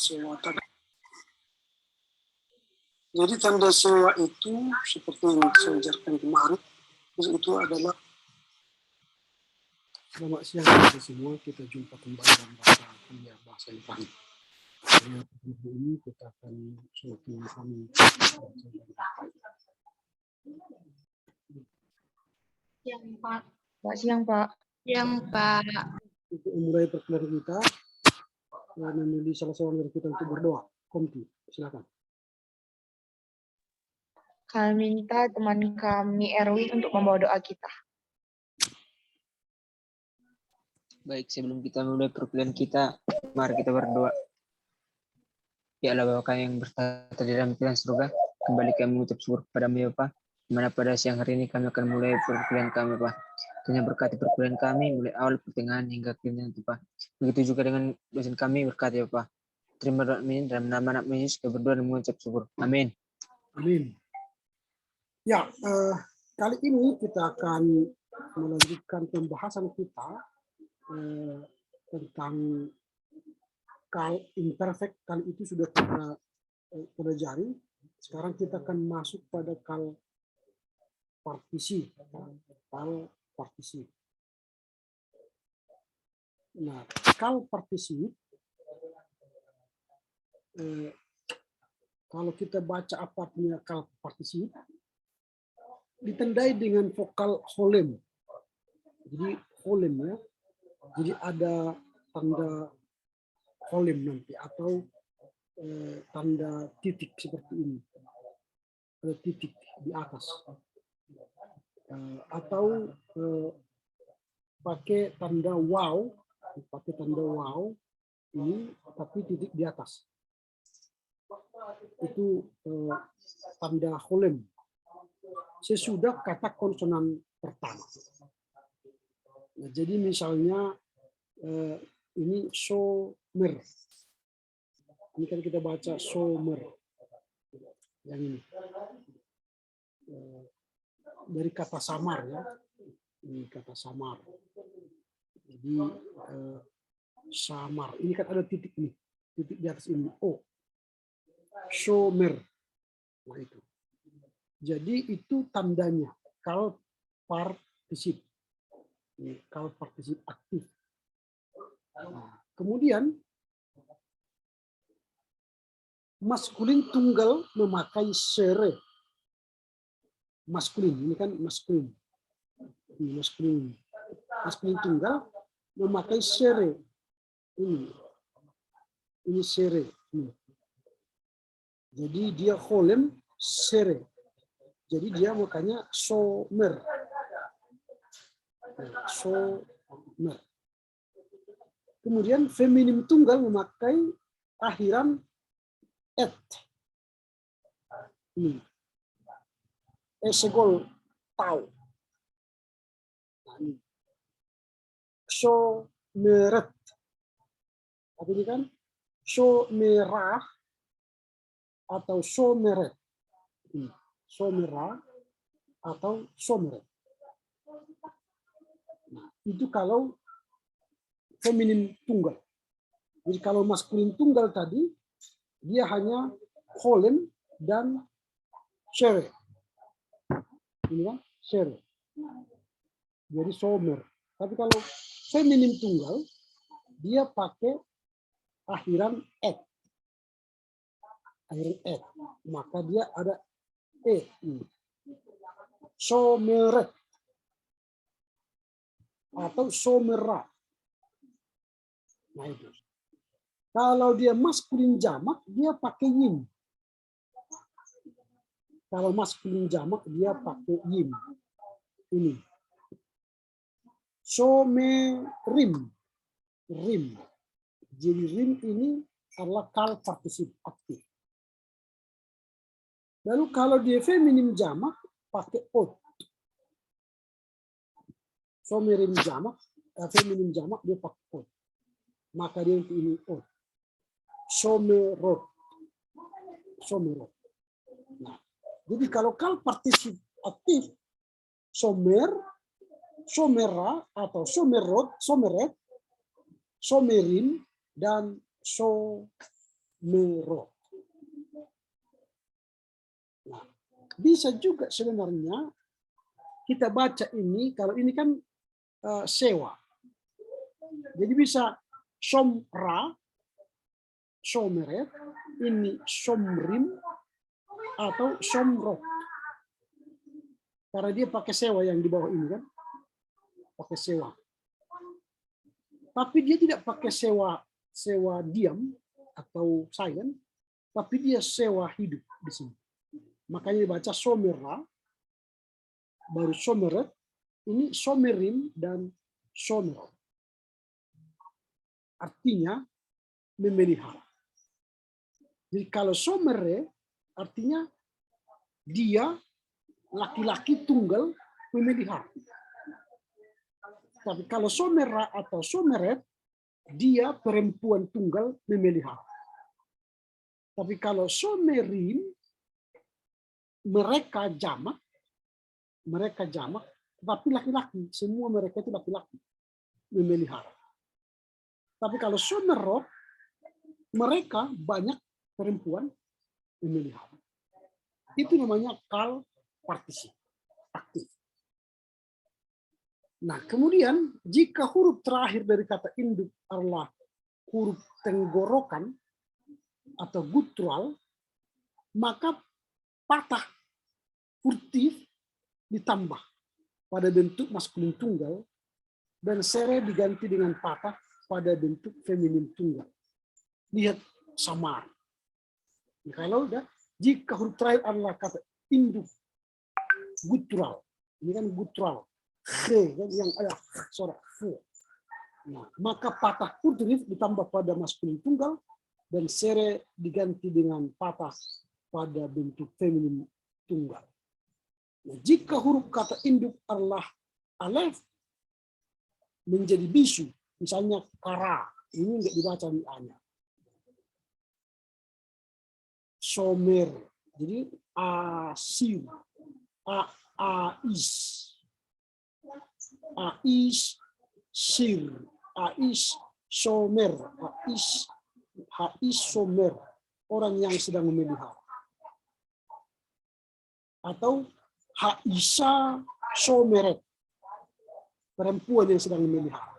sewa tanda. Jadi tanda sewa itu seperti yang saya ajarkan kemarin, itu adalah selamat siang kepada semua. Kita jumpa kembali dalam kuliah bahasa Ibrani. Hari ini kita akan semakin kami. Siang Pak. Siang Pak. Siang Pak. Untuk memulai perkuliahan kita, memilih salah seorang dari kita untuk berdoa. Komti, silakan. Kami minta teman kami Erwin untuk membawa doa kita. Baik, sebelum kita mulai perkuliahan kita, mari kita berdoa. Ya Allah Bapa kami yang bertata di dalam kerajaan surga, kembali kami mengucap syukur kepadamu ya Pak, di mana pada siang hari ini kami akan mulai perkuliahan kami Pak. Tuhan berkati perkuliahan kami mulai awal pertengahan hingga akhirnya itu Pak. Begitu juga dengan dosen kami berkati ya Pak. Terima doa ini dalam nama anak Yesus kami berdoa dan mengucap syukur. Amin. Amin. Ya, kali ini kita akan melanjutkan pembahasan kita tentang kal imperfect. Kali itu sudah kita pelajari. Sekarang kita akan masuk pada kal partisi. Kal partisi. Nah, kal partisi, kalau kita baca apa artinya kal partisi, ditandai dengan vokal holem. Jadi holem ya. Jadi ada tanda holem nanti atau tanda titik seperti ini. Ada titik di atas. Atau pakai tanda wow, ini tapi titik di atas. Itu tanda holem. Sesudah kata konsonan pertama. Nah, jadi misalnya ini somer. Ini kan kita baca somer. Yang ini. Dari kata samar ya. Ini kata samar. Jadi samar. Ini kan ada titik nih. Titik di atas ini. Oh. Somer. Nah itu. Jadi itu tandanya kal partisip. Kal partisip aktif. Nah, kemudian maskulin tunggal memakai sere. Maskulin, ini kan maskulin. Ini maskulin. Maskulin tunggal memakai sere. Ini sere. Ini. Jadi dia holem sere. Jadi dia makanya somer. Somer. Kemudian feminim tunggal memakai akhiran et. Ini. Esegol tau. Nah, ini. Someret. Apa ini kan? Somerah atau someret. Ini. Somera atau someret. Nah, itu kalau feminim tunggal. Jadi kalau maskulin tunggal tadi, dia hanya holem dan shere. Ini kan shere. Jadi somer. Tapi kalau feminim tunggal, dia pakai akhiran et. Akhiran et. Maka dia ada e. Someret. Atau somera. Nah itu. Kalau dia maskulin jamak, dia pakai yim. Kalau maskulin jamak, dia pakai yim. Ini. Somerim. Rim. Jadi rim ini adalah kal partisip aktif. Lalu kalau dia feminim jamak, pakai ot. Somerim jamak, feminim jamak, dia pakai ot. Maka dia ini ot. Somerot. Somerot. Nah, jadi kalau kal partisip aktif, somer, somera atau somerot, someret, somerin dan somer. merot. Nah, bisa juga sebenarnya kita baca ini, kalau ini kan sewa. Jadi bisa somra, someret, ini somrim, atau somrot. Karena dia pakai sewa yang di bawah ini kan. Pakai sewa. Tapi dia tidak pakai sewa diam atau silent, tapi dia sewa hidup di sini. Makanya dibaca somera, baru someret, ini somerim dan somerot. Artinya memelihara. Jadi kalau somere artinya dia laki-laki tunggal memelihara. Tapi kalau somera atau someret, dia perempuan tunggal memelihara. Tapi kalau somerim, mereka jamak, tapi laki-laki, semua mereka itu laki-laki memelihara. Tapi kalau somerot, mereka banyak perempuan memelihara. Itu namanya kal partisip aktif. Nah, kemudian jika huruf terakhir dari kata induk adalah huruf tenggorokan atau guttural, maka patah furtif ditambah pada bentuk maskulin tunggal dan sere diganti dengan patah pada bentuk feminin tunggal. Lihat samar. Kalau udah, jika huruf terakhir adalah kata induk guttural, ini kan guttural, yang ayah suara he. Nah, maka patah furtif ditambah pada maskulin tunggal dan sere diganti dengan patah pada bentuk feminin tunggal. Nah, jika huruf kata induk adalah alef menjadi bisu, misalnya kara, ini enggak dibaca di A-nya. Somer, jadi asir, ais, sir, somer, somer, orang yang sedang memelihara. Atau haisa someret, perempuan yang sedang memelihara.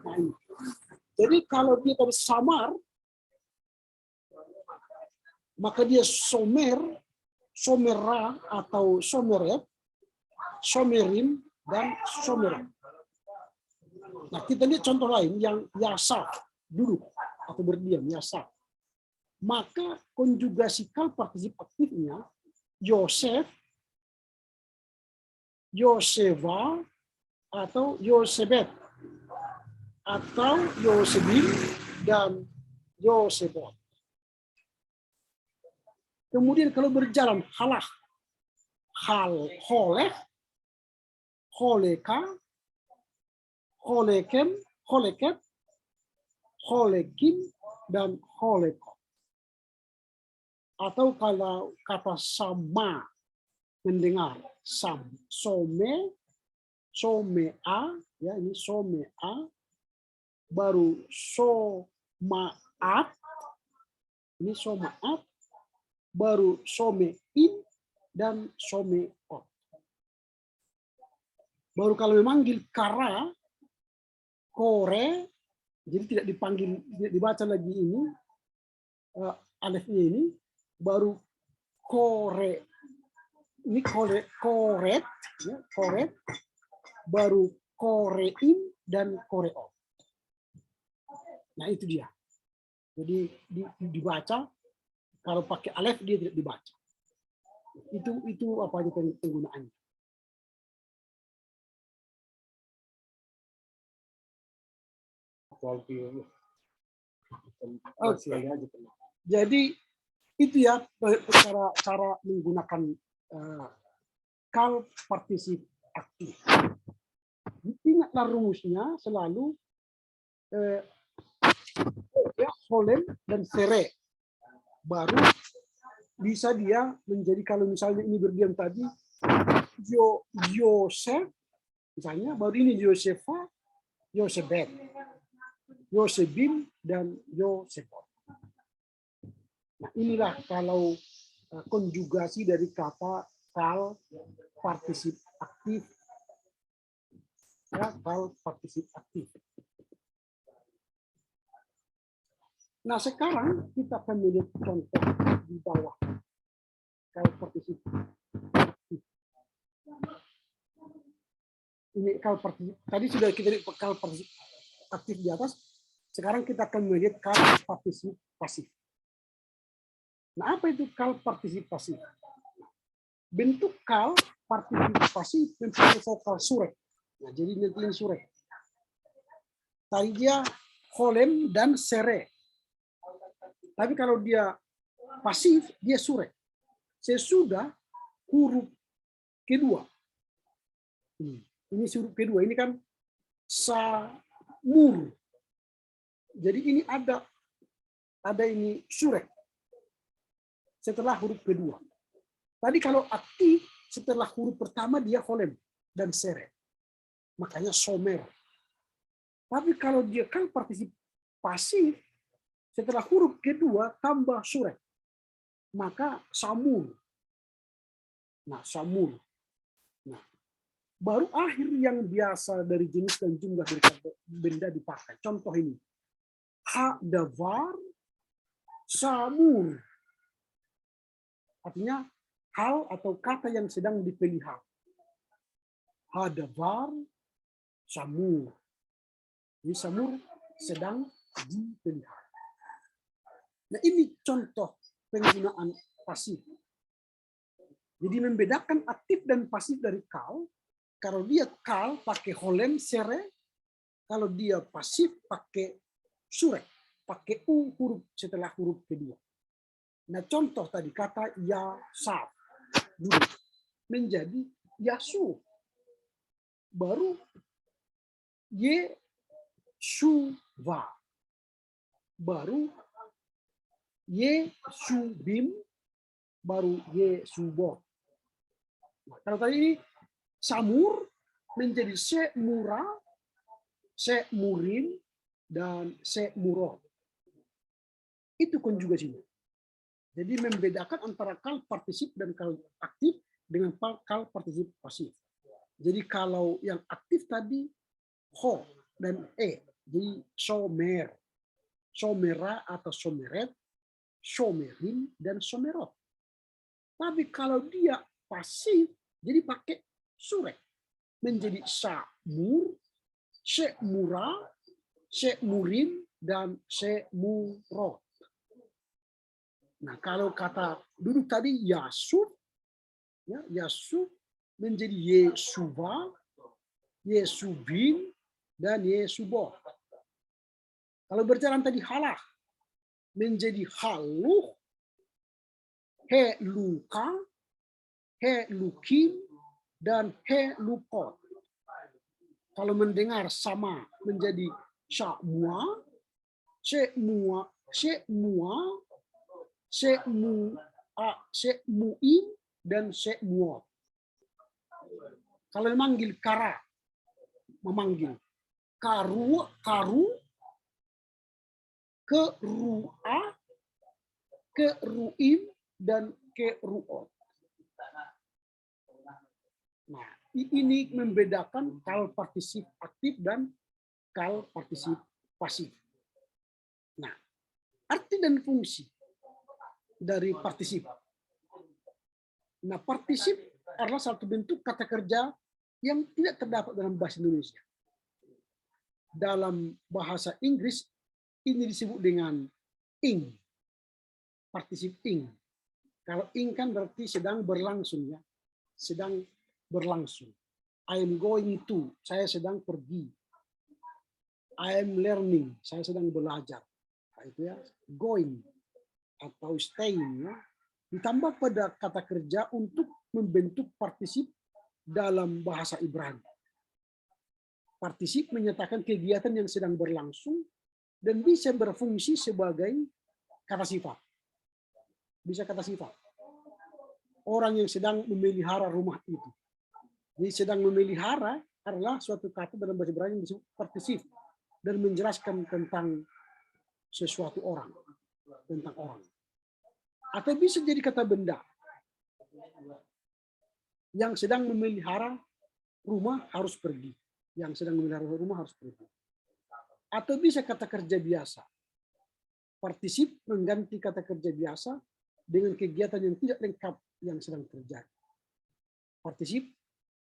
Nah, jadi kalau dia tadi samar, maka dia somer, somera atau someret, somerim, dan somerat. Nah, kita lihat contoh lain yang yasa, duduk atau berdiam, yasa. Maka konjugasi kal partisip aktifnya Yosef, Yoseva, atau Yosebet, atau Yosebin, dan Yosebot. Kemudian kalau berjalan halah, holeh, holeka, holekem, holeket, holekin, dan holeko. Atau kalau kata sama, mendengar, some, somea, ya ini somea, baru somaat, ini somaat, baru somein, dan someot. Baru kalau memanggil kara, kore, jadi tidak dipanggil, tidak dibaca lagi ini, alefnya ini, baru kore, ini koret, ya, koret, baru korein, dan koreo. Nah itu dia. Jadi dibaca, kalau pakai alef dia tidak dibaca. Itu apa aja penggunaannya. Okay. Jadi itu ya cara menggunakan kal partisip aktif. Ingatlah rumusnya selalu ya, holem dan sere. Baru bisa dia menjadi, kalau misalnya ini berdiam tadi Yosef misalnya, baru ini Yosefa, Yosebet. Yosebim, dan Yosebot. Nah, inilah kalau konjugasi dari kata kal partisip aktif. Ya, kal partisip aktif. Nah, sekarang kita akan melihat contoh di bawah kal partisip aktif. Ini kal partisip. Tadi sudah kita lihat kal partisip aktif di atas. Sekarang kita akan melihat kal partisip pasif. Nah, apa itu kal partisip pasif? Bentuk kal partisip pasif mempunyai vokal surek. Nah, jadi ngeklin surek. Tadi dia holem dan sere. Tapi kalau dia pasif, dia surek. Sesudah huruf kedua. Ini huruf kedua. Ini kan samur. Jadi ini ada ini surek setelah huruf kedua. Tadi kalau aktif setelah huruf pertama dia holem dan sere. Makanya somer. Tapi kalau dia kan partisip pasif setelah huruf kedua tambah surek. Maka samur. Nah, samur. Nah, baru akhir yang biasa dari jenis dan jumlah dari benda dipakai. Contoh ini. Hadavar samur. Artinya hal atau kata yang sedang dipelihara. Hadavar samur. Ini samur sedang dipelihara. Nah, ini contoh penggunaan pasif. Jadi membedakan aktif dan pasif dari kal. Kalau dia kal pakai holem sere, kalau dia pasif pakai surek, pakai u huruf setelah huruf kedua. Nah, contoh tadi kata yasaf dulu menjadi yasu, baru yesuva, baru yesubim, baru yesubot. Nah, kalau tadi ini samur menjadi semura, semurin, dan semurot. Itu konjugasinya. Jadi membedakan antara kal partisip dan kal aktif dengan kal partisip pasif. Jadi kalau yang aktif tadi ho dan e, jadi somer, somera atau someret, somerin, dan somerot. Tapi kalau dia pasif, jadi pakai surek. Menjadi samur, semura, semurin, dan semurot. Nah, kalau kata duduk tadi yasuf, ya, yasuf menjadi yesuva, yesubin, dan yesubot. Kalau berjalan tadi halah, menjadi haluh, he luka, he lukim, dan he lukot. Kalau mendengar sama menjadi syamua, semua, semuin, dan semuot. Kalau memanggil kara, memanggil karu, kerua, keruim, dan keruot. Nah, ini membedakan kal partisip aktif dan kal partisip pasif. Nah, arti dan fungsi dari partisip. Nah, partisip adalah satu bentuk kata kerja yang tidak terdapat dalam bahasa Indonesia. Dalam bahasa Inggris ini disebut dengan ing, partisip ing. Kalau ing kan berarti sedang berlangsung, ya, sedang berlangsung. I am going to, saya sedang pergi. I am learning, saya sedang belajar. Nah, itu ya, going atau staying, ya. Ditambah pada kata kerja untuk membentuk partisip dalam bahasa Ibrani. Partisip menyatakan kegiatan yang sedang berlangsung dan bisa berfungsi sebagai kata sifat. Bisa kata sifat. Orang yang sedang memelihara rumah itu. Jadi sedang memelihara adalah suatu kata dalam bahasa Ibrani yang disebut partisip. dan menjelaskan tentang sesuatu orang, tentang orang. Atau bisa jadi kata benda yang sedang memelihara rumah harus pergi, yang sedang memelihara rumah harus pergi. Atau bisa kata kerja biasa, partisip mengganti kata kerja biasa dengan kegiatan yang tidak lengkap yang sedang terjadi. Partisip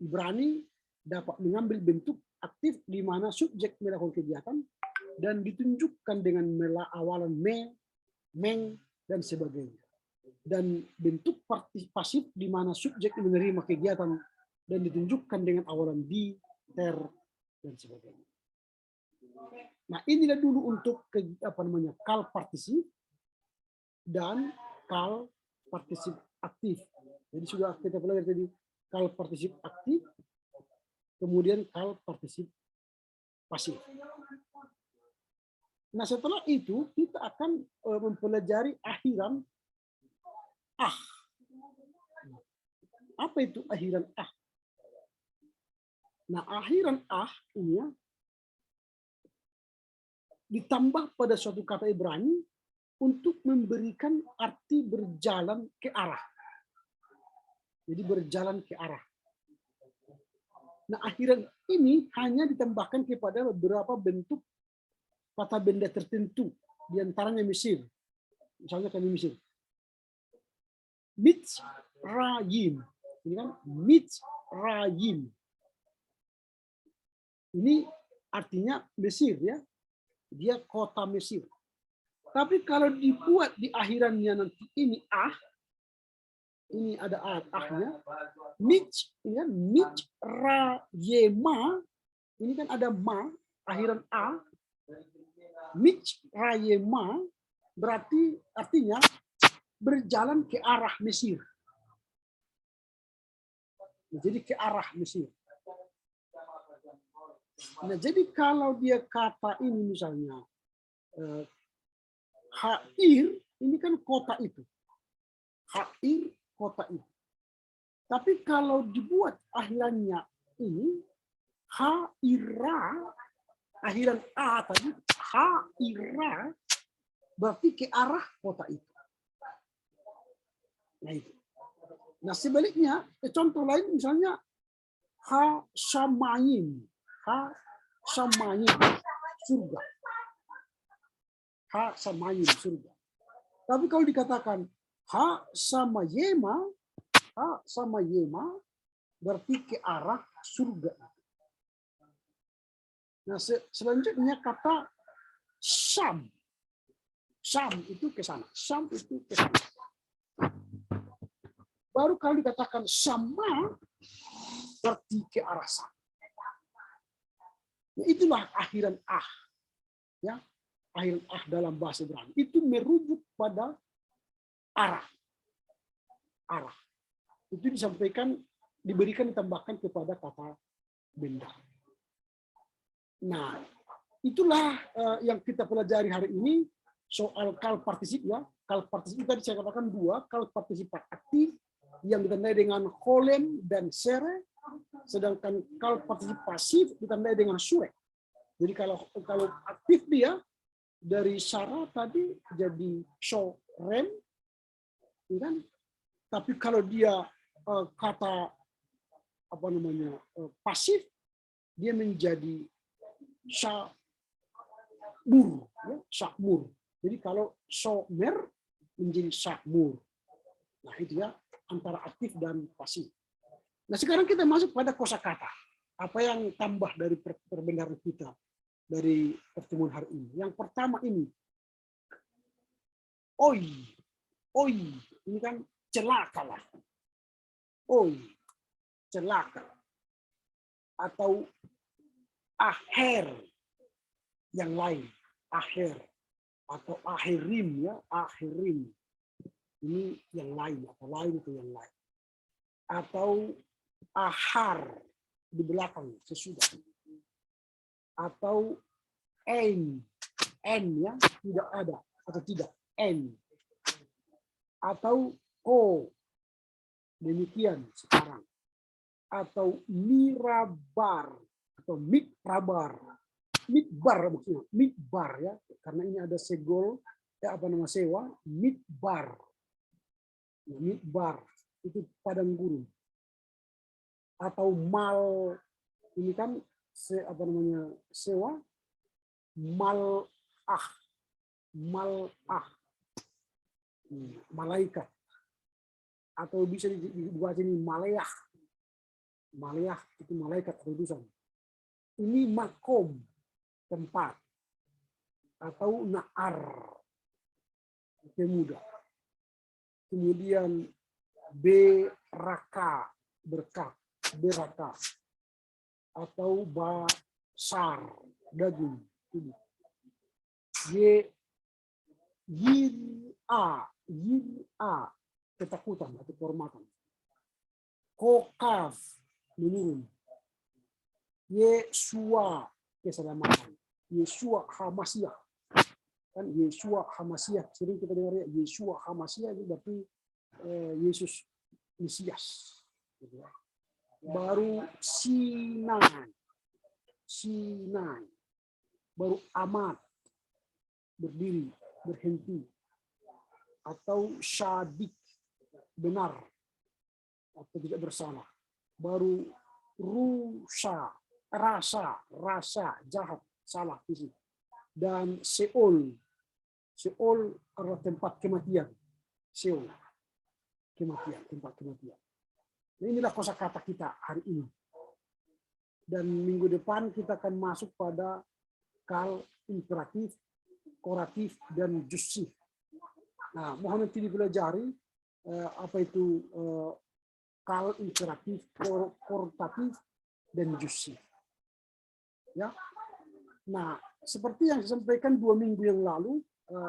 Ibrani dapat mengambil bentuk aktif di mana subjek melakukan kegiatan dan ditunjukkan dengan awalan me, meng, dan sebagainya. Dan bentuk pasif di mana subjek menerima kegiatan dan ditunjukkan dengan awalan di, ter, dan sebagainya. Nah, inilah dulu untuk kal partisip dan kal partisip aktif. Jadi sudah kita pelajari tadi kal partisip aktif, kemudian kal partisip pasif. Nah, setelah itu kita akan mempelajari akhiran ah. Apa itu akhiran ah? Nah, akhiran ah ini ya, ditambah pada suatu kata Ibrani untuk memberikan arti berjalan ke arah. Jadi berjalan ke arah. Nah, akhiran ini hanya ditambahkan kepada beberapa bentuk kata benda tertentu, di antaranya Mesir. Misalnya kami Mesir. Mitzrayim. Ini kan Mitzrayim. Ini artinya Mesir ya. Dia kota Mesir. Tapi kalau dibuat di akhirannya nanti ini ah, ini ada ahnya. Mitzrayema. Ini kan ada ma, akhiran a. Mitzrayema berarti artinya berjalan ke arah Mesir. Jadi ke arah Mesir. Nah, jadi kalau dia kata ini misalnya Hair, ini kan kota itu. Hair, kota itu. Tapi kalau dibuat akhirannya ini Haira, akhiran a tadi Haira, berarti ke arah kota itu. Nah, itu. Nah, sebaliknya, contoh lain misalnya Ha-Shamayim. Ha-Shamayim, surga. Ha-Shamayim, surga. Tapi kalau dikatakan Ha-Samayema, Ha-Samayema, berarti ke arah surga. Nah, selanjutnya kata Syam. Syam itu ke sana. Syam itu ke sana. Baru kalau dikatakan sama, berarti ke arah sana. Nah, itulah akhiran ah. Ya, akhiran ah dalam bahasa Ibrani. Itu merujuk pada arah. Arah. Itu disampaikan, diberikan, ditambahkan kepada kata benda. Nah, itulah yang kita pelajari hari ini soal kal partisip ya. Kal partisip tadi saya katakan dua, kal partisip aktif yang ditandai dengan holem dan sere, sedangkan kal partisip pasif ditandai dengan sure. Jadi kalau aktif dia dari Sarah tadi jadi sorem, kan? Tapi kalau dia kata apa namanya pasif, dia menjadi syamur, ya, syamur. Jadi kalau somer menjadi syamur. Nah, itu ya antara aktif dan pasif. Nah, sekarang kita masuk pada kosakata. Apa yang tambah dari perbendaharaan kita dari pertemuan hari ini? Yang pertama ini, oi, ini kan celaka lah. Oi, celaka. Atau akhir yang lain, akhir atau akhirim ya, akhirim. Ini yang lain, atau lain itu yang lain. Atau ahar di belakang sesudah. Atau n ya tidak ada atau tidak n. Atau o demikian sekarang. Atau mirabar atau mikrabar. midbar maksudnya, midbar ya, karena ini ada segol, sewa, midbar. Nah, midbar itu padang gurun. Atau mal, ini kan sewa, mal'ah, malaikat. Atau bisa dibaca ini maleah. Maleah itu malaikat atau utusan. Ini makom, tempat. Atau na'ar, pemuda. Kemudian beraka, berkah, beraka. Atau basar, daging. Yir'a, ketakutan atau kehormatan. Kokaf, menurun. Yesua, keselamatan. Yesua Hamasiah. Kan Yesua Hamasiah, sering kita dengar ya, Yesua Hamasiah itu berarti Yesus Mesias. Baru Sinai. Baru amat, berdiri, berhenti. Atau syadik, benar atau tidak bersalah. Baru rasa, jahat, salah, fisik. Dan Seol adalah tempat kematian. Seol, kematian, tempat kematian. Nah, inilah kosakata kita hari ini. Dan minggu depan kita akan masuk pada kal imperatif, koratif, dan jusif. Nah, mohon nanti dipelajari apa itu kal imperatif, koratif, dan jusif. Ya. Nah, seperti yang saya sampaikan 2 minggu yang lalu,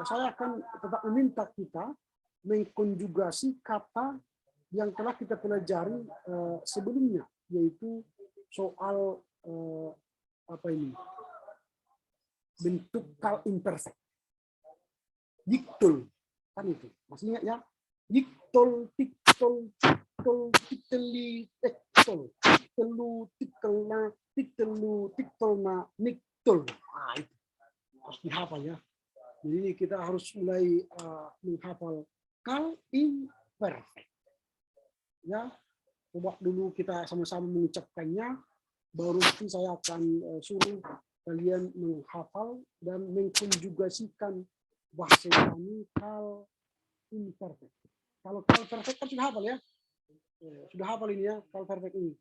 saya akan tetap meminta kita mengkonjugasi kata yang telah kita pelajari sebelumnya, yaitu soal bentuk kal imperfect. Yiktul, kan itu. Masih ingat ya? Yiktol, tiktol, tiktol, tikteli, tektol, tiktelu, tiktelna, tiktelu, tiktolna, niktul. Nah, itu harus dihafal ya. Jadi kita harus mulai menghafal kal imperfect. Ya, coba dulu kita sama-sama mengucapkannya, baru nanti saya akan suruh kalian menghafal dan mengkonjugasikan bahasa kami kal imperfect. Kalau kal perfect kan sudah hafal ya, sudah hafal ini ya, kal perfect ini,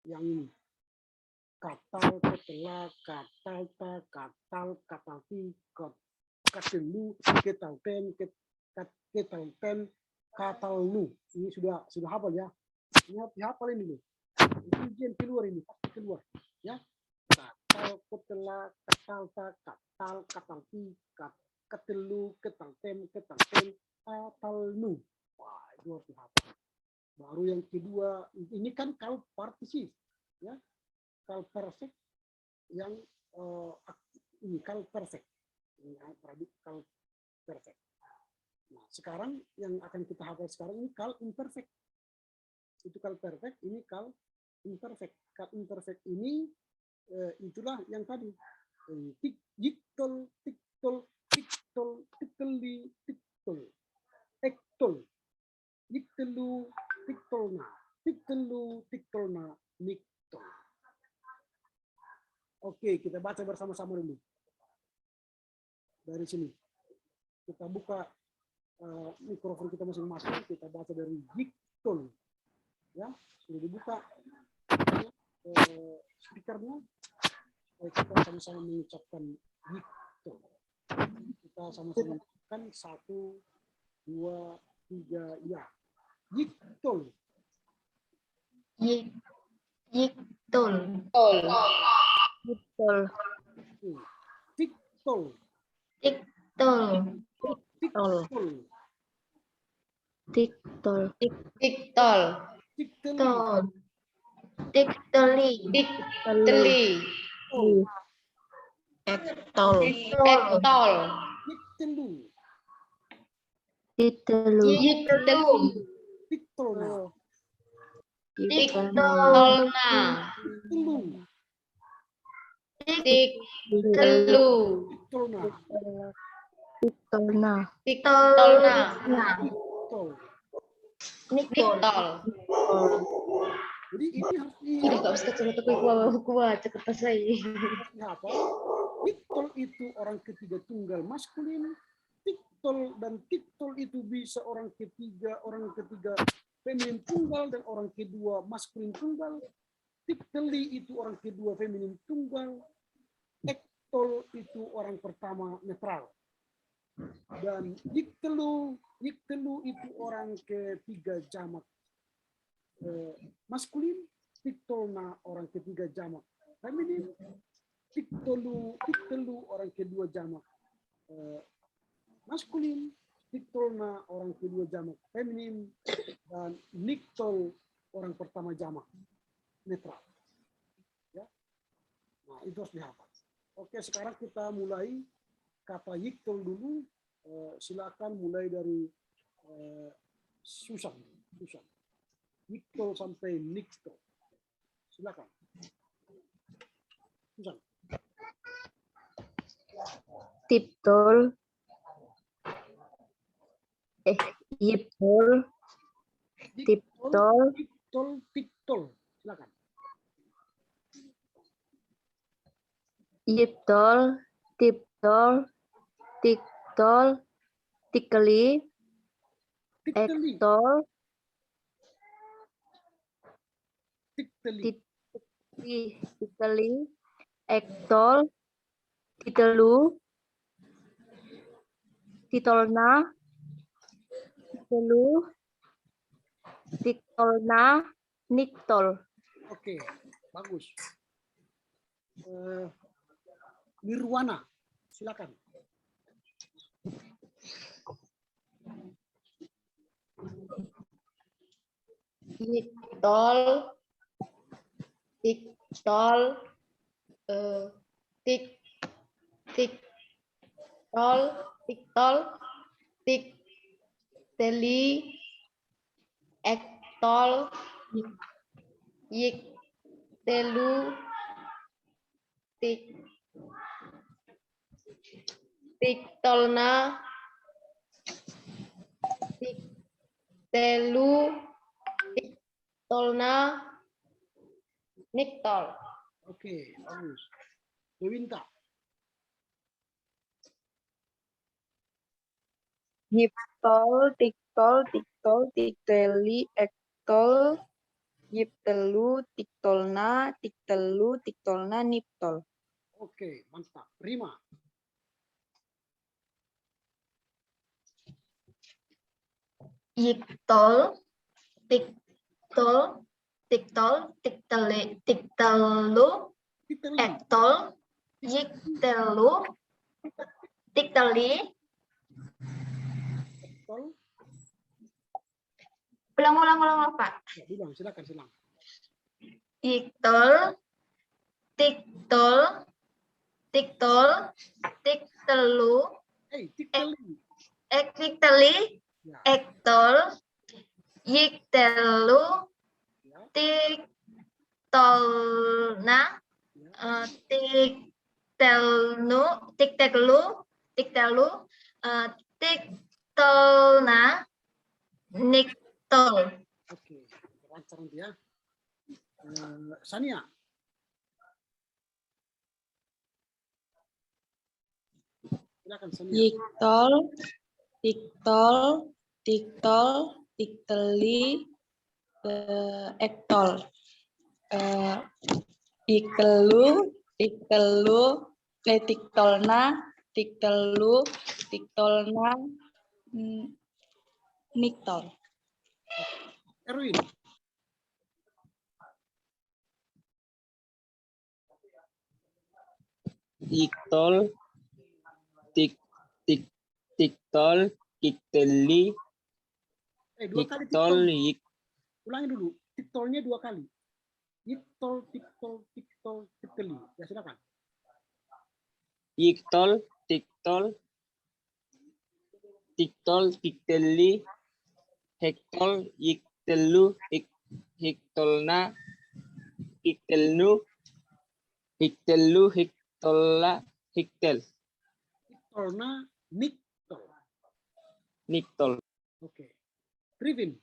yang ini. Katal, ketela, katalta, katal, katalti, katelu, ketalten, ketalten, katalnu. Ini sudah hafal ya. Ini harus dihafal ini loh. Ini ujian keluar ini, pasti keluar. Ya. Katal, ketela, katalta, katal, katalti, ketelu, ketalten, katalnu. Wah, itu harus dihafal. Baru yang kedua, ini kan kal partisip, ya. Kal perfect yang ini kal perfect, kal perfect. Nah, sekarang yang akan kita hafal sekarang ini kal imperfect. Itu kal perfect, ini kal imperfect. Kal imperfect ini itulah yang tadi. Tiktol, tiktol, tiktol, tikteli, tiktol, ektol, tiktelu, tiktolna, tiktelu, tiktolna, niktol. Oke, kita baca bersama-sama dulu. Dari sini. Kita buka mikrofon kita masing-masing, kita baca dari yiktol. Ya, sudah dibuka speakernya. Kita sama-sama mengucapkan yiktol. Kita sama-sama mengucapkan 1, 2, 3, ya. Yiktol. Yiktol. Tiktol. Tiktol. Tiktol. Tiktol. Tiktol. Tiktol. Tikteli. Tikteli. Tikteli. Ektol. Ektol. Tiktelu. Titelu. Yiktelu. Tiktolna. Tiktolna. Tiktelu. Tik telu. Tiktolna. Tiktolna. Tiktolna. Tiktol. Niktol. Jadi ini harus Udah gak usah cerita kuat cepet selesai. dihafal. Tiktol itu orang ketiga tunggal maskulin. Tiktol dan tiktol itu bisa orang ketiga feminin tunggal dan orang kedua maskulin tunggal. Tikteli itu orang kedua feminin tunggal. Ektol itu orang pertama netral. Dan yiktelu itu orang ketiga jamak maskulin. Tiktolna orang ketiga jamak feminin. Tiktelu orang kedua jamak maskulin. Tiktolna orang kedua jamak feminin. Dan niktol orang pertama jamak netral. Ya. Nah, itu harus dihafal. Oke, sekarang kita mulai kata yiktol dulu. Silakan mulai dari Susan. Yiktol sampai niktol. Silakan. Susan. Tiptol. Yiptol. Tiktol. Tiktol. Silakan. Yiptol. Tiptol. Tiktol. Tikteli. Tikteli. Ektol. Tikteli. Tikteli. Ektol. Titelu. Titolna. Titelu. Tiktolna. Niktol. Oke, bagus. Nirwana, silakan. Tiktol. Tiktol. Tiktol. Tikteli. Ektol. Yiktelu. Tiktolna. Tiktelu. Tiktolna. Niktol. Oke, bagus. Dewinta. Yiptol, tiktol, tikteli, ektol, yiptelu, tiktolna, niptol. Oke, mantap. Rima. Yiktol, tiktol, tiktelu, Tikteli. ektol, yiktelu, tikteli. Ektol. Ulang, Pak. Ya, bilang, silakan. Yiktol, tiktol, tiktelu, Tikteli. tikteli, Ya, ektol, yiktelu, ya, tiktolna, ya. tiktelu, tiktolna, niktol. Oke, lancar nanti ya. Sania. Silakan Sania. Yiktol, tiktol, tikteli, ektol. Tiktelu, tiktolna, tiktolna, niktol. Erwin. Tiktol, tiktol, tikteli, Dua kali tiktol, tiktol. Ulangi dulu. Tiktolnya 2 kali. Tiktol, tikteli. Ya, silakan. yiktol, tiktol, tikteli, hektol, yiktelu, hiktolna, tiktelnu, Hiktelu, hiktola, hiktel, Tiktolna, niktol. niktol. Oke. Trivin.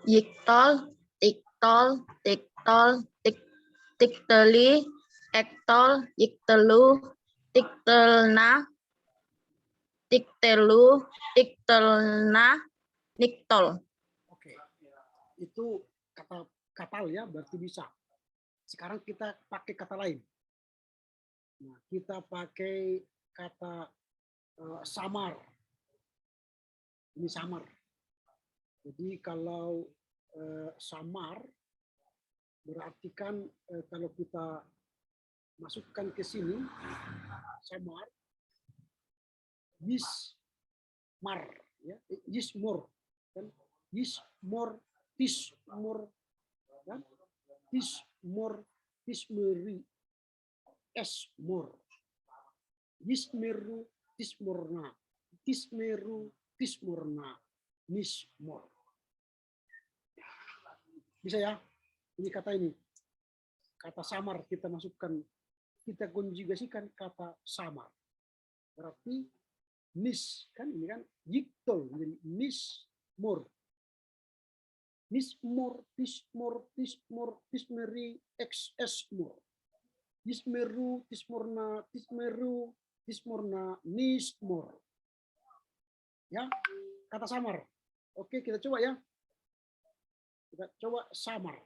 Yiktol, tiktol, tiktol, tikteli, ektol, yiktelu, tiktelna, tiktelu, tiktelna, niktol. Oke. Itu kata katal ya, berarti bisa. Sekarang kita pakai kata lain. Nah, kita pakai kata samar. Ini samar. Jadi kalau samar berarti kan kalau kita masukkan ke sini samar yismar ya yismur kan yismur tismur kan tismur tismeri esmur yismeru tismurna tismeru tismurna mismur. Bisa ya? Ini kata ini. Kata samar kita masukkan, kita konjugasikan kata samar. Berarti nis, kan ini kan yiktol, jadi mismur. Mismur, tismur, tismur, tismeri, esmur. Tismeru, tismurna, tismeru, tismurna, mismur. Ya, kata samar. Oke, kita coba ya. Kita coba samar.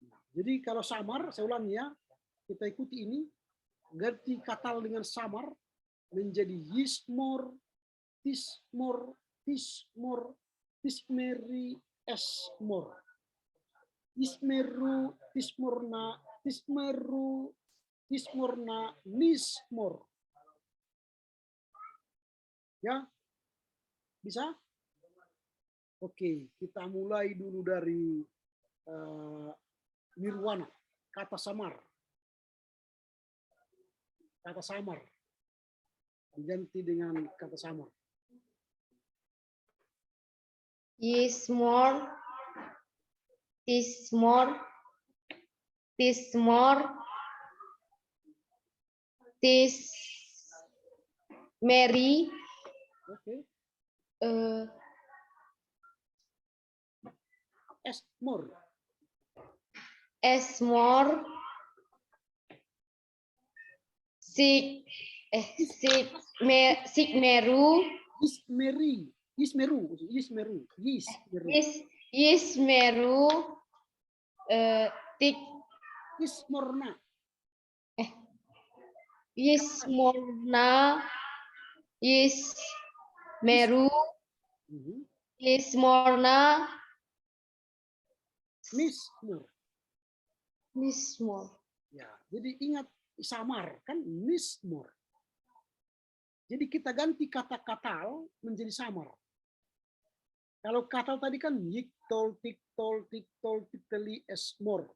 Nah, jadi kalau samar, saya ulangi ya, kita ikuti ini, ganti katal dengan samar menjadi yismor, tismor, tismor, tismeri, esmor. Tismeru, tismurna, tismeru, tismurna, mismor. Ya, bisa? Oke, kita mulai dulu dari nirwana, kata samar. Kata samar diganti dengan kata samar. Yismor, tismor, tismor, tismeri, Oke, eh, esmor, esmor, sigmeru, ismeri, ismeru, ismeru, ismeru, yismeru, tik, ismorna, yismorna, yismeru, Mhm. yismorna, Mismor. mismor. Ya, jadi ingat samar kan mismor. Jadi kita ganti kata katal menjadi samar. Kalau katal tadi kan yiktol, tiktol, tiktol, tikteli, esmor.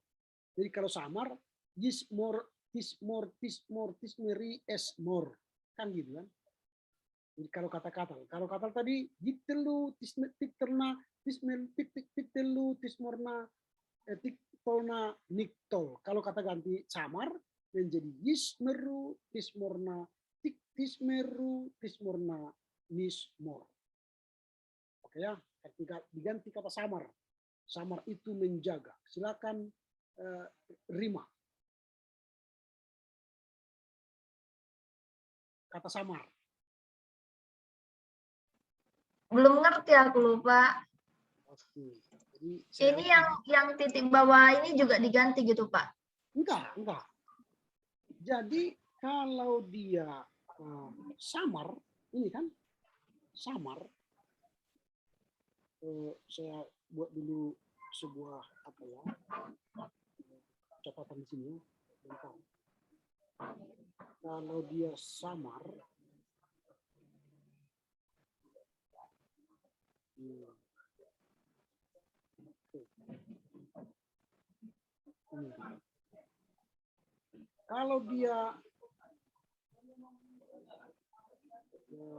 Jadi kalau samar, yismor, tismor, tismor, tismeri, esmor. Kan gitu kan. Jadi kalau kata katal. Kalau katal tadi yiktelu, tikterna, tismel, tiktelu, tismorna, tiktolna, niktol. Kalau kata ganti samar menjadi yismeru, tismorna, tismeru, tismorna, mismor. Oke ya, diganti kata samar. Samar itu menjaga. Silakan Rima. Kata samar. Belum ngerti aku lupa. Oke. Jadi Ini yang titik bawah ini juga diganti gitu, Pak. enggak. Jadi kalau dia samar, ini kan samar. Saya buat dulu sebuah catatan di sini. Bentar. Kalau dia samar, kalau dia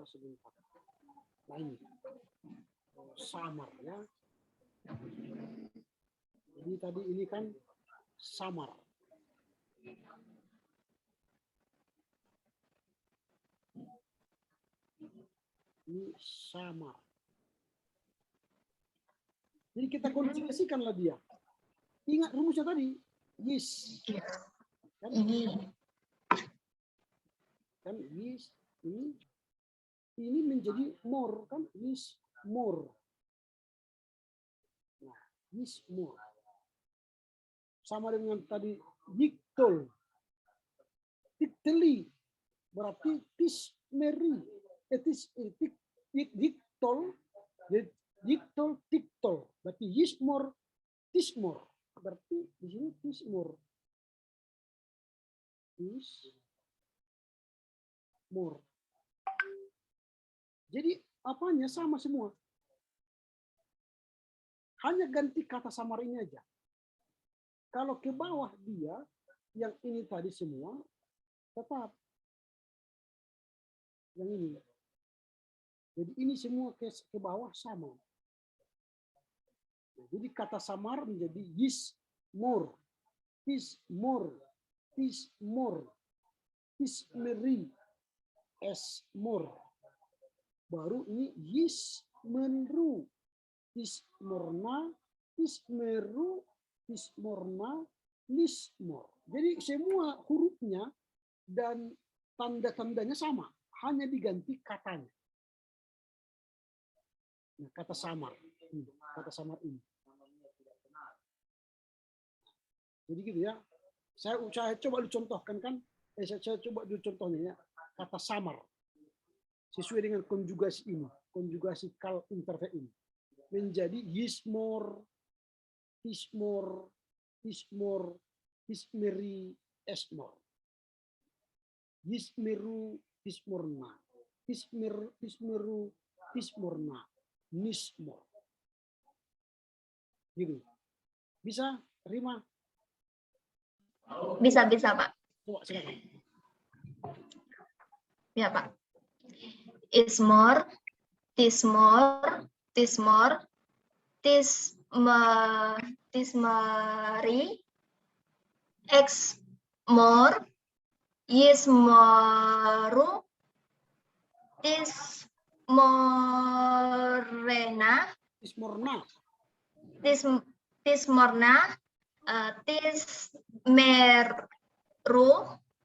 sebentar. Nah ini samar ya. Jadi tadi ini kan samar. Ini samar. Jadi kita konjugasikanlah dia. Ingat rumusnya tadi. Yes. Kan? Kan yes. Ini menjadi more kan? Yes more. Nah, yes more. Sama dengan tadi diktol. Dikteli. Berarti tismeri. Diktol. Diktol, tiktol. Berarti yismor, tismor. Berarti di sini tismor. Tismor. Jadi apanya sama semua. Hanya ganti kata samar ini aja. Kalau ke bawah dia, yang ini tadi semua, tetap. Yang ini. Jadi ini semua ke bawah sama. Nah, jadi kata samar menjadi yismor, tismor, tismor, tismeri, esmor. Baru ini yismenru, tismorna, tismeru, tismorna, nismor. Jadi semua hurufnya dan tanda-tandanya sama, hanya diganti katanya. Nah, kata samar ini. Jadi gitu ya. Saya coba dicontohkan kan. Saya coba dicontohnya ya. Kata samar sesuai dengan konjugasi ini, konjugasi kal interve ini menjadi yismor, tismor, tismor, tismeri, esmor. Yismeru, tismorna, tismeru, tismorna, nismor. Gitu. Bisa, Rima? Bisa, Pak. Coba silakan. Ya, Pak. Ismor, tismor, tismor, tismari, exmor, yismoru, tismorena, Tismorna. Tismorna, tismeru,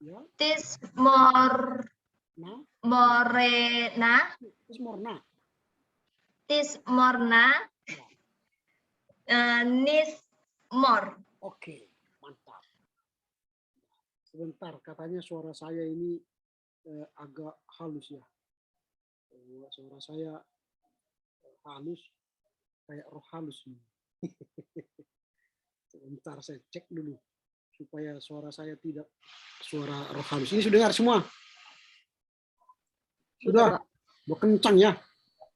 Ya. Tismorena, Tismorna. Tismorna, Nismor. Oke, mantap. Sebentar, katanya suara saya ini agak halus ya. Suara saya halus, kayak roh halus. Sebentar, saya cek dulu supaya suara saya tidak suara roh halus. Ini sudah dengar semua? Sudah? Mau kencang ya?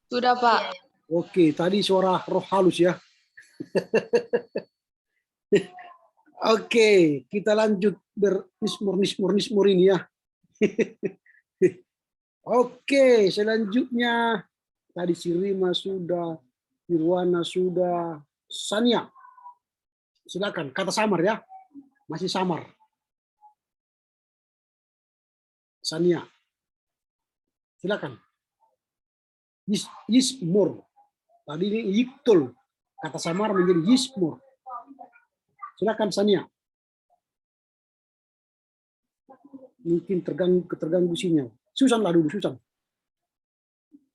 Sudah, Pak. Oke, tadi suara roh halus ya. Oke, kita lanjut berismur ini ya. Oke, selanjutnya tadi si Rima sudah, Nirwana sudah, Sania. Silakan, kata samar ya. Masih samar. Sania. Silakan. Yismur. Tadi ini yiktul. Kata samar menjadi yismur. Silakan Sania. Mungkin terganggu sinyal. Susan lah dulu, Susan.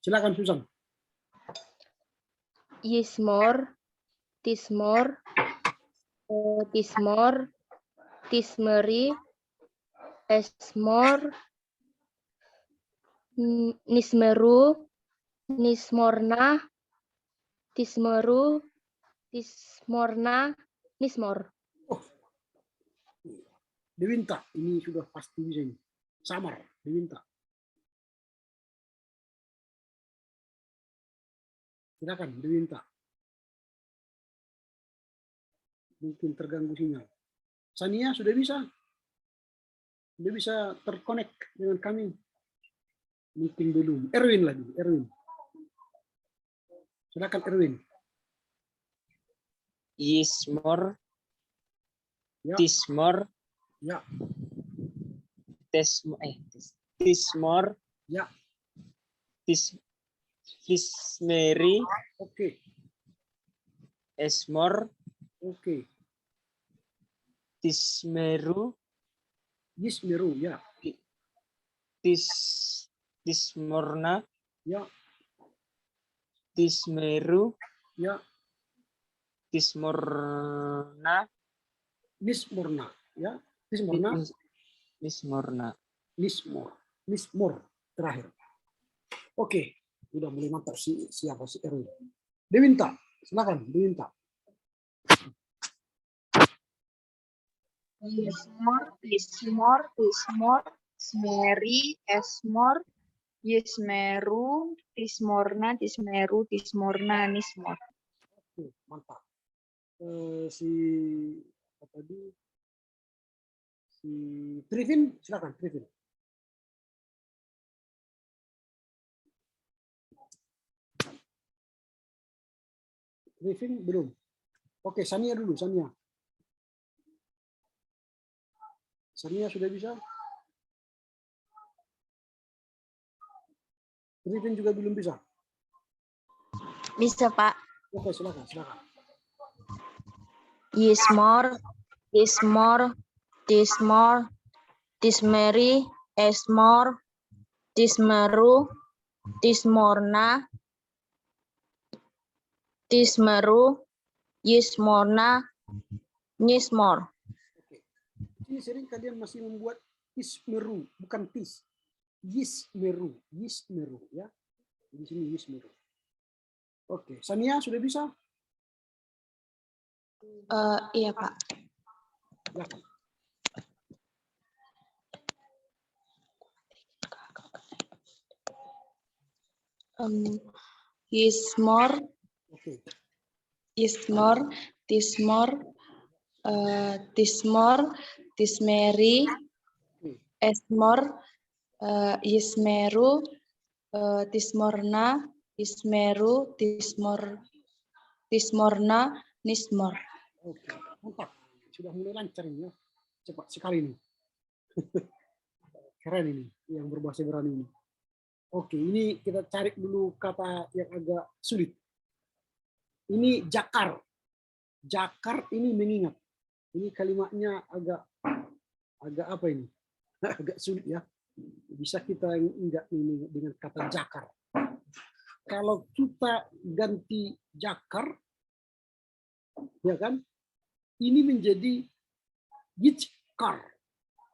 Silakan Susan. Yismor, tismor, tismor, tismeri, esmor, nismeru, nismorna, tismeru, tismorna, nismor. Oh. Dewinta, ini sudah pasti bisa ini. Samar, Dewinta. Silakan, Dewinta. Mungkin terganggu sinyal. Sania sudah bisa? Sudah bisa terkonek dengan kami? Mungkin belum. Erwin lagi, Erwin. Silakan Erwin. Yismor, Ya. Tismor, Ya, Tismor, ya. Tismeri, Oke, Esmor, oke. Tismeru, Yismeru, ya. Tismorna, Ya, Tismeru, ya. Tismorna, Nismorna, ya. Nismorna, Tismorna. Nismor. Nismor terakhir. Oke, udah mulai mantap siapa si Erwin. Dewinta, silakan Dewinta. Yismor, Tismor, Tismor, Smeri, Esmor, Yismeru, Tismorna, Tismeru, Tismorna, Nismor. Oke, mantap. Si apa tadi? Si Trivin, silakan Trivin. Trivin belum. Oke, Sania dulu, Sania. Sania sudah bisa? Trivin juga belum bisa. Bisa, Pak. Oke, silakan, silakan. Yismor, Tismor, Tismor, Tismeri, Esmor, Tismeru, Tismorna, Tismeru, Yismorna, Nismor. Oke. Ini sering kalian masih membuat ismeru, bukan tis. Yismeru, Yismeru, ya. Di sini Yismeru. Oke, Sania sudah bisa? Iya, Pak. Silakan. Yismor, Oke. Yismor, Tismor, Tismor, Tismeri, Oke. Esmor, Yismeru, Tismorna, Yismeru, Tismorna, Nismor. Oke, mantap. Sudah mulai lancar ini ya. Cepat sekali nih. Keren ini, yang berbahasa Ibrani ini. Oke, ini kita cari dulu kata yang agak sulit. Ini jakar. Jakar ini mengingat. Ini kalimatnya agak apa ini? Agak sulit ya. Bisa kita ingat ini dengan kata jakar. Kalau kita ganti jakar, ya kan? Ini menjadi yichkar.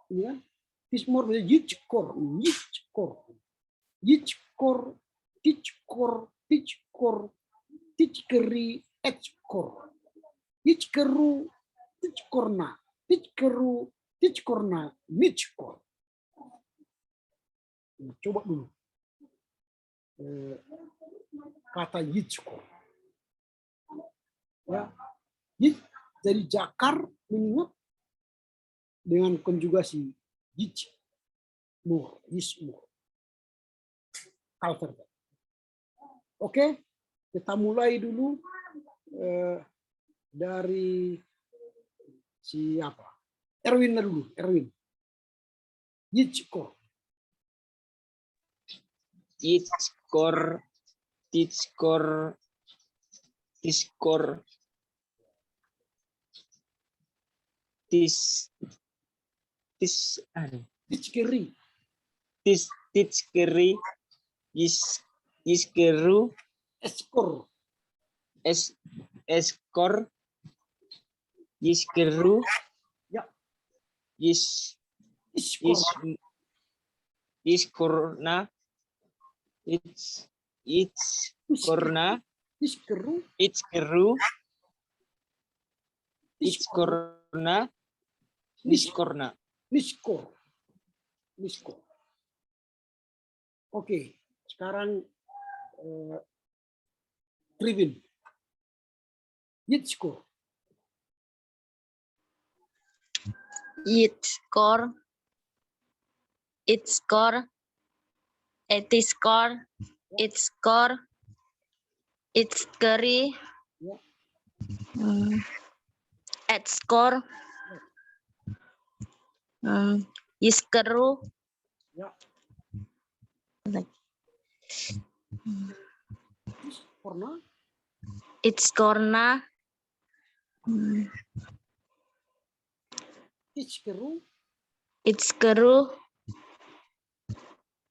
Ya. Tismor menjadi yichkor. Yichkor. Yichkor. Tichkor. Tichkor. Tichkeri. Echkor. Yichkeru. Tichkorna. Tichkeru. Tichkorna. Michkor. Coba dulu. Kata yichkor. Ya. Jadi jakar mengingat dengan konjugasi yichmur, yismur. Kalver. Oke, kita mulai dulu dari siapa? Erwin dulu, Erwin. Yichkor. Tiskor, Tiskor, Tiskor, Tichkeri. Tiskeri, Yiskeru, Eskor. Eskor, Yiskeru, Ya. Iskor. Yiskorna, Itzkorna, Iskeru. Itzkeru, Itzkorna, Niskorna. Niskor. Niskor. Oke, sekarang Trivin. Yitskor. Yitskor, Itskor, Etiskor, Itskor, Itskeri, Ya. Ekskor. Yiskeru. Ya. Korna. Itskorna. Ichkeru. Itskeru.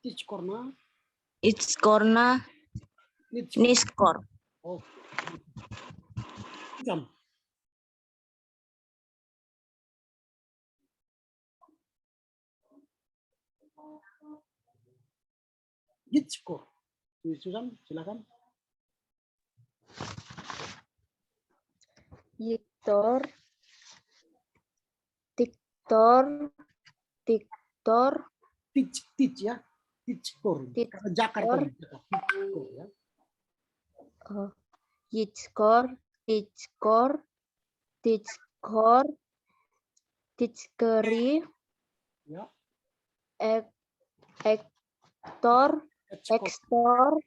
Ichkorna. Itskorna. Niskor. Oh. Jam. Ichkor. Susan, silakan. Yiktor, Tiktor, Tiktor, Teach ya. Teachkor. Teach Karena Jakarta. kor. Teachkor ya. Yitskor, Tichkor, Tichkor, Tichkeri, Ya. Ektor, Ekskor. Ekstor,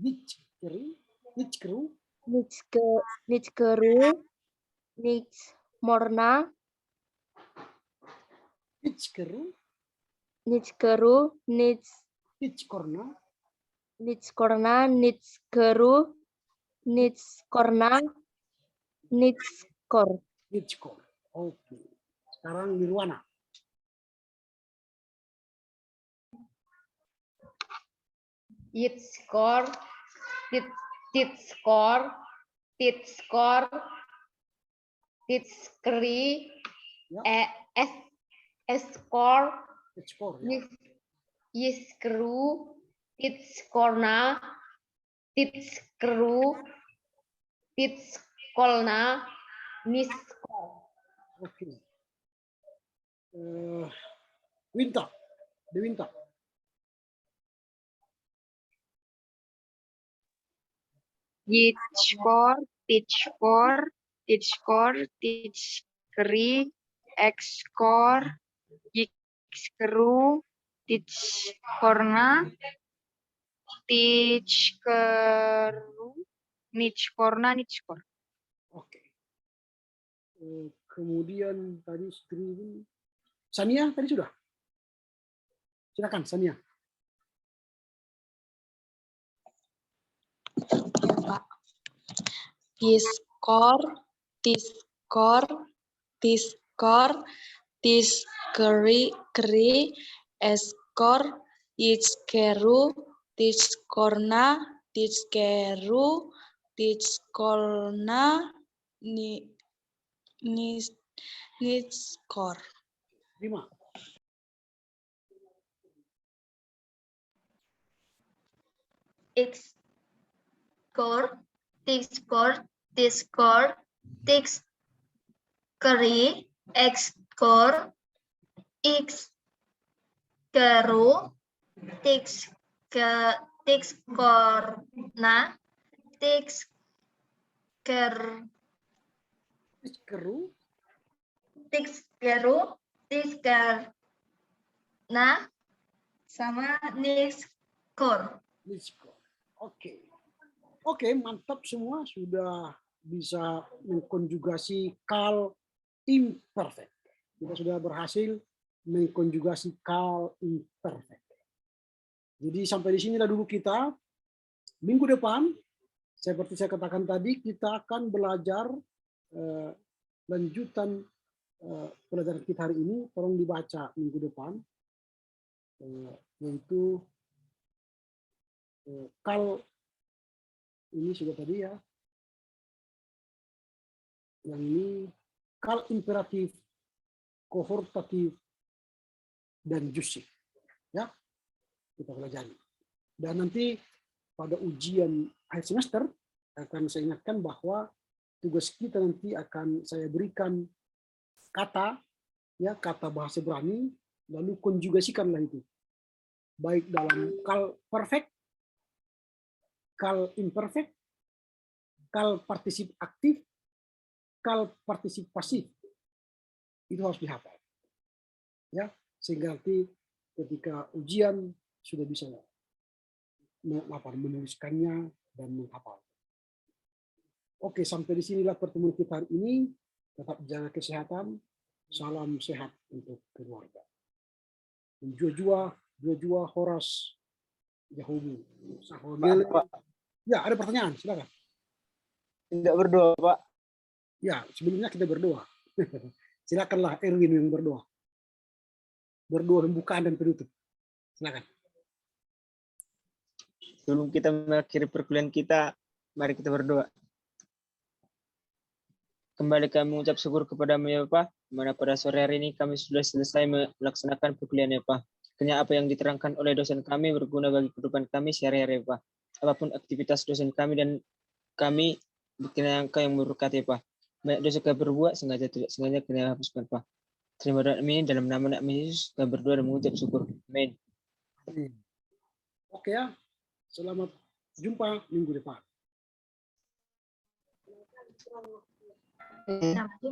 Nichkeri. Nichkeru. Nichkeru, Nichmorna, Ichkeru. Nichkeru, Ichkorna. Nichkorna, Nichkeru, Nichkorna, Nichkor. Nichkor. Oke. Sekarang Nirwana. Yitskor, Titskor, Titskor, Titskri, Ya. Eskor, Ichkor ya. Yiskru, Titskorna, Titskru, Titskolna, Niskor. Oke. Winta. Dewinta. Yitskor, Tichkor, Tichkor, Tichkeri, Ekskor, Yikskeru, Tichkorna, Tichkeru, Nichkorna, Nichkor. Oke. Kemudian tadi screen. Sania tadi sudah. Silakan Sania. Ya, Pak. Tiskor, Tiskor, Tiskor, Tiskeri, Eskor, Tichkeru, Tichkorna, Tichkeru, Tichkolna, Niskor. 5. Ekskor, Tiskor, Tiskor, Tiskeri, Ekskor, Ikskeru, Tikskorna, Ichkeru. Tikskeru, Tiskerna, sama Niskor. Niskor. Oke. Oke, mantap semua sudah bisa mengkonjugasi kal imperfect. Kita sudah berhasil mengkonjugasi kal imperfect. Jadi sampai di sinilah dulu kita. Minggu depan, seperti saya katakan tadi, kita akan belajar lanjutan pelajaran kita hari ini. Tolong dibaca minggu depan, yaitu kal ini sudah tadi ya. Yang ini kal imperatif, kohortatif, dan jusif. Ya, kita pelajari. Dan nanti pada ujian akhir semester akan saya ingatkan bahwa tugas kita nanti akan saya berikan kata, ya, kata bahasa Ibrani, lalu konjugasikanlah itu. Baik dalam kal perfect, kal imperfect, kal partisip aktif, kal partisip pasif. Itu harus dihafal. Ya, sehingga nanti ketika ujian sudah bisa menuliskannya dan menghafal. Oke, sampai di sinilah pertemuan kita hari ini. Tetap jaga kesehatan. Salam sehat untuk keluarga. Jua Horas Yahudi. Sahodele. Ya, ada pertanyaan, silakan. Tidak berdoa, Pak. Ya, sebelumnya kita berdoa. Silakanlah Erwin yang berdoa. Berdoa pembukaan dan penutup. Silakan. Sebelum kita mengakhiri perkuliahan kita, mari kita berdoa. Kembali kami mengucap syukur kepada-Mu ya Bapak, mana pada sore hari ini kami sudah selesai melaksanakan perkuliahan ya Pak. Kiranya apa yang diterangkan oleh dosen kami berguna bagi kehidupan kami sehari-hari ya Pak. Apapun aktivitas dosen kami dan kami, kiranya Engkau yang memberkati ya Pak. Baik dosa kami berbuat, sengaja tidak sengaja kiranya hapuskan Pak. Terima doa kami dalam nama Nabi Yesus, kami berdoa dan mengucap syukur. Amin. Oke ya, selamat jumpa minggu depan. Nah,